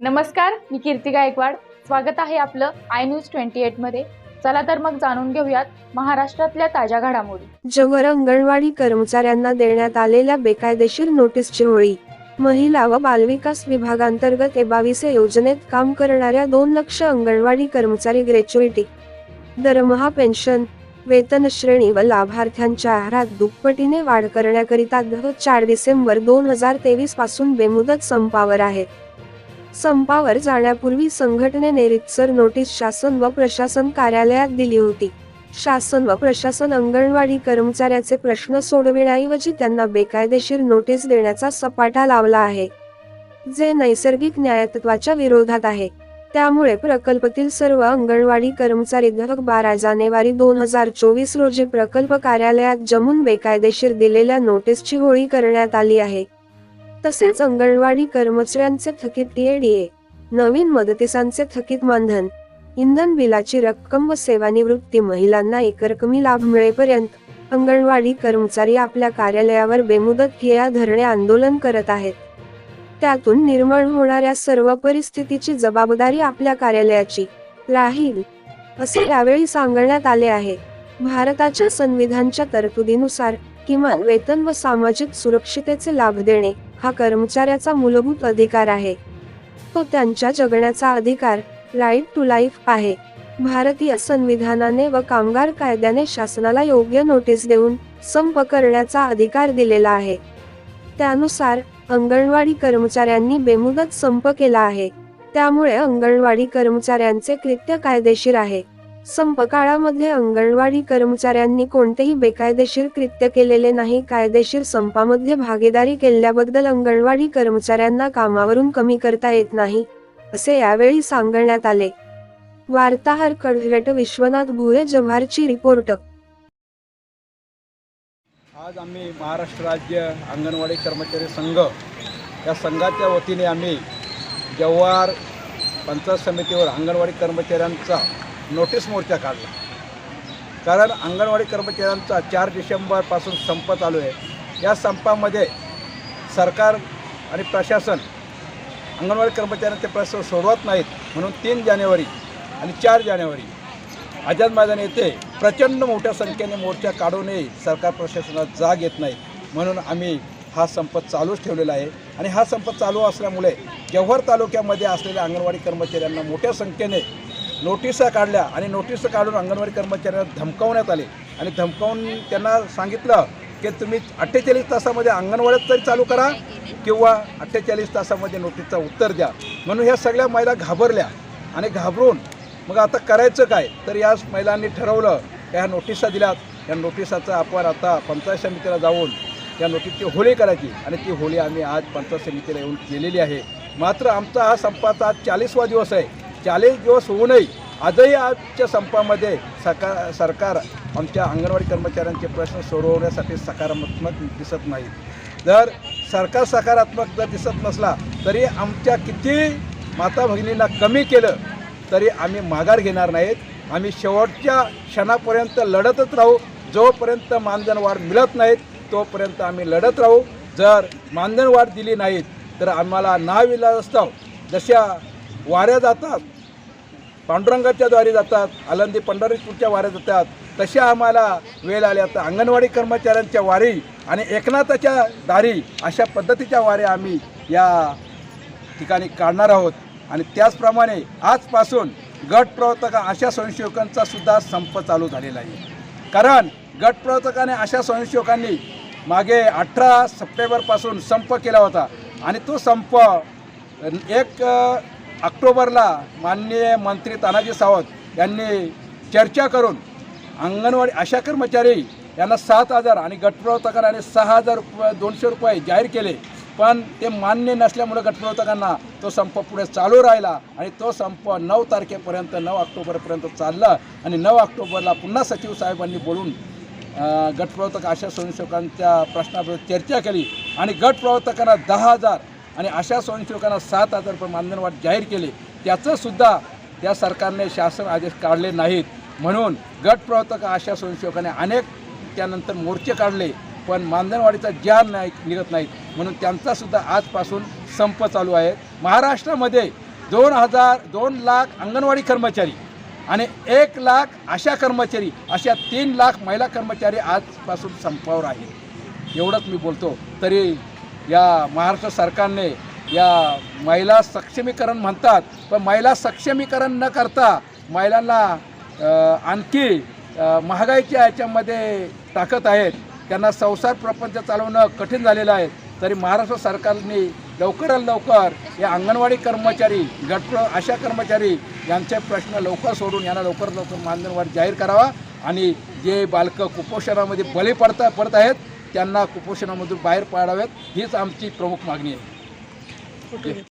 नमस्कार, मी कीर्ती गायकवाड। स्वागत आहे आपलं आय न्यूज 28 मध्ये। चला तर मग जाणून घेऊयात महाराष्ट्रातल्या ताज्या घडामोडी। जव्हार अंगणवाडी कर्मचाऱ्यांना देण्यात आलेल्या बेकायदेशीर नोटीसची होळी। महिला व बालविकास विभागांतर्गत 22 योजनेत काम करणाऱ्या 2 लाख अंगणवाडी कर्मचारी ग्रॅच्युइटी, दरमहा, पेन्शन, वेतन श्रेणी व लाभार्थ्यांच्या आहारात दुप्पटीने वाढ करण्याकरिता 4 डिसेंबर 2023 पासून बेमुदत संपावर आहेत। संपावर जाण्यापूर्वी संघटनेने रीतसर नोटीस शासन व प्रशासन कार्यालयात दिली होती। शासन व प्रशासन अंगणवाडी कर्मचाऱ्याचे प्रश्न सोडविण्याऐवजी त्यांना बेकायदेशीर नोटीस देण्याचा सपाटा लावला आहे, जे नैसर्गिक न्यायतत्वाच्या विरोधात आहे। त्यामुळे प्रकल्पातील सर्व अंगणवाडी कर्मचारी 12 जानेवारी 2024 रोजी प्रकल्प कार्यालयात जमून बेकायदेशीर दिलेल्या नोटीसची होळी करण्यात आली आहे। तसेच अंगणवाडी कर्मचाऱ्यांचे थकीत TADA, नवीन मदतीसांचे थकीत मानधन, इंधन बिलाची रक्कम व सेवानिवृत्ती महिलांना एकरकमी लाभ मिळेपर्यंत अंगणवाडी कर्मचारी आपल्या कार्यालयावर बेमुदत ठिय्या धरणे आंदोलन करत आहेत। त्यातून निर्माण होणाऱ्या सर्व परिस्थितीची जबाबदारी आपल्या कार्यालयाची राहील, असे यावेळी सांगण्यात आले आहे। भारताच्या संविधानाच्या तरतुदीनुसार किमान वेतन व सामाजिक सुरक्षितेचे लाभ देणे हा कर्मचाऱ्याचा मूलभूत अधिकार आहे। तो त्यांच्या जगण्याचा अधिकार, राईट टू लाईफ आहे। भारतीय संविधानाने व कामगार कायद्याने शासनाला योग्य नोटीस देऊन संप करण्याचा अधिकार दिलेला आहे। त्यानुसार अंगणवाडी कर्मचाऱ्यांनी बेमुदत संप केला आहे। त्यामुळे अंगणवाडी कर्मचाऱ्यांचे कृत्य कायदेशीर आहे। संप काळामध्ये अंगणवाडी कर्मचाऱ्यांनी कोणतेही बेकायदेशीर कृत्य केलेले नाही। कायदेशीर संपामध्ये भागीदारी केल्याबद्दल अंगणवाडी कर्मचाऱ्यांना कामावरून कमी करता येत नाही, असे यावेळी सांगण्यात आले। वार्ताहर कडघट विश्वनाथ भुये, जव्हारची रिपोर्ट। आज आम्ही महाराष्ट्र राज्य अंगणवाडी कर्मचारी संघ या संघाच्या वतीने आम्ही जव्हार पंचायत समितीवर अंगणवाडी कर्मचाऱ्यांचा नोटीस मोर्चा काढला। कारण अंगणवाडी कर्मचाऱ्यांचा 4 डिसेंबरपासून संप चालू आहे। या संपामध्ये सरकार आणि प्रशासन अंगणवाडी कर्मचाऱ्यांचे प्रश्न सोडवत नाहीत, म्हणून 3 जानेवारी आणि 4 जानेवारी आझाद मैदान येथे प्रचंड मोठ्या संख्येने मोर्चा काढूनही सरकार प्रशासनाला जाग येत नाही, म्हणून आम्ही हा संप चालूच ठेवलेला आहे। आणि हा संप चालू असल्यामुळे जव्हार तालुक्यामध्ये असलेल्या अंगणवाडी कर्मचाऱ्यांना मोठ्या संख्येने नोटिसा काढल्या आणि नोटीस काढून अंगणवाडी कर्मचाऱ्यांना धमकावण्यात आले आणि धमकावून त्यांना सांगितलं की तुम्ही 48 तासामध्ये अंगणवाडीत तरी चालू करा किंवा 48 तासामध्ये नोटीसचं उत्तर द्या। म्हणून ह्या सगळ्या महिला घाबरल्या आणि घाबरून मग आता करायचं काय, तर या महिलांनी ठरवलं ह्या नोटिसा दिल्यात। या नोटिसाचं आपण आता पंचायत समितीला जाऊन या नोटीसची होळी करायची आणि ती होळी आम्ही आज पंचायत समितीला येऊन केलेली आहे। मात्र आमचा हा संपाचा 40वा दिवस आहे। 40 दिवस होऊनही आजही आजच्या संपामध्ये सरकार आमच्या अंगणवाडी कर्मचाऱ्यांचे प्रश्न सोडवण्यासाठी सकारात्मक दिसत नाही। जर सरकार सकारात्मक जर दिसत नसला तरी आमच्या किती माता भगिनींना कमी केलं तरी आम्ही माघार घेणार नाहीत। आम्ही शेवटच्या क्षणापर्यंत लढतच राहू। जोपर्यंत मानधन वाढ मिळत नाहीत तोपर्यंत आम्ही लढत राहू। जर मानधन वाढ दिली नाहीत तर आम्हाला नाविलाजास्तव जशा वाऱ्या जातात, पांडुरंगाच्या द्वारे जातात, आळंदी पंढरपूरच्या वाऱ्या जातात, तशा आम्हाला वेळ आल्या तर अंगणवाडी कर्मचाऱ्यांच्या वारी आणि एकनाथाच्या दारी अशा पद्धतीच्या वाऱ्या आम्ही या ठिकाणी काढणार आहोत। आणि त्याचप्रमाणे आजपासून गट प्रवर्तक आशा स्वयंसेवकांचा सुद्धा संप चालू झालेला आहे। कारण गट प्रवर्तक आणि आशा स्वयंसेवकांनी मागे 18 सप्टेंबरपासून संप केला होता आणि तो संप 1 ऑक्टोबरला माननीय मंत्री तानाजी सावंत यांनी चर्चा करून अंगणवाडी आशा कर्मचारी यांना 7,000 आणि गटप्रवर्तकांना 6,200 रुपये जाहीर केले, पण ते मान्य नसल्यामुळे गटप्रवर्तकांना तो संप पुढे चालू राहिला आणि तो संप 9 तारखेपर्यंत 9 ऑक्टोबरपर्यंत चालला आणि 9 ऑक्टोबरला पुन्हा सचिव साहेबांनी बोलून गटप्रवर्तक आशा स्वयंसेवकांच्या प्रश्नावर चर्चा केली आणि गटप्रवर्तकांना 10,000 आणि आशा स्वयंसेवकांना 7,000 रुपये मानधन वाढ जाहीर केले। त्याचंसुद्धा त्या सरकारने शासन आदेश काढले नाहीत, म्हणून गटप्रवर्तक आशा स्वयंसेवकांनी अनेक त्यानंतर मोर्चे काढले, पण मानधनवाढीचा ज्या निघत नाहीत, म्हणून त्यांचा सुद्धा आजपासून संप चालू आहे। महाराष्ट्रामध्ये 2 लाख अंगणवाडी कर्मचारी आणि 1 लाख आशा कर्मचारी, अशा 3 लाख महिला कर्मचारी आजपासून संपावर आहेत. एवढंच मी बोलतो. तरी या महाराष्ट्र सरकारने या महिला सक्षमीकरण म्हणतात, पण महिला सक्षमीकरण न करता महिलांना आणखी महागाईच्या याच्यामध्ये टाकत आहेत. त्यांना संसार प्रपंच चालवणं कठीण झालेलं आहे. तरी महाराष्ट्र सरकारने लवकरात लवकर या अंगणवाडी कर्मचारी, आशा कर्मचारी यांचे प्रश्न लवकर सोडून यांना लवकरात लवकर मानधनवाढ जाहीर करावा आणि जे बालकं कुपोषणामध्ये बळी पडत आहेत त्यांना कुपोषणामधून बाहेर पाडावेत, हीच आमची प्रमुख मागणी आहे.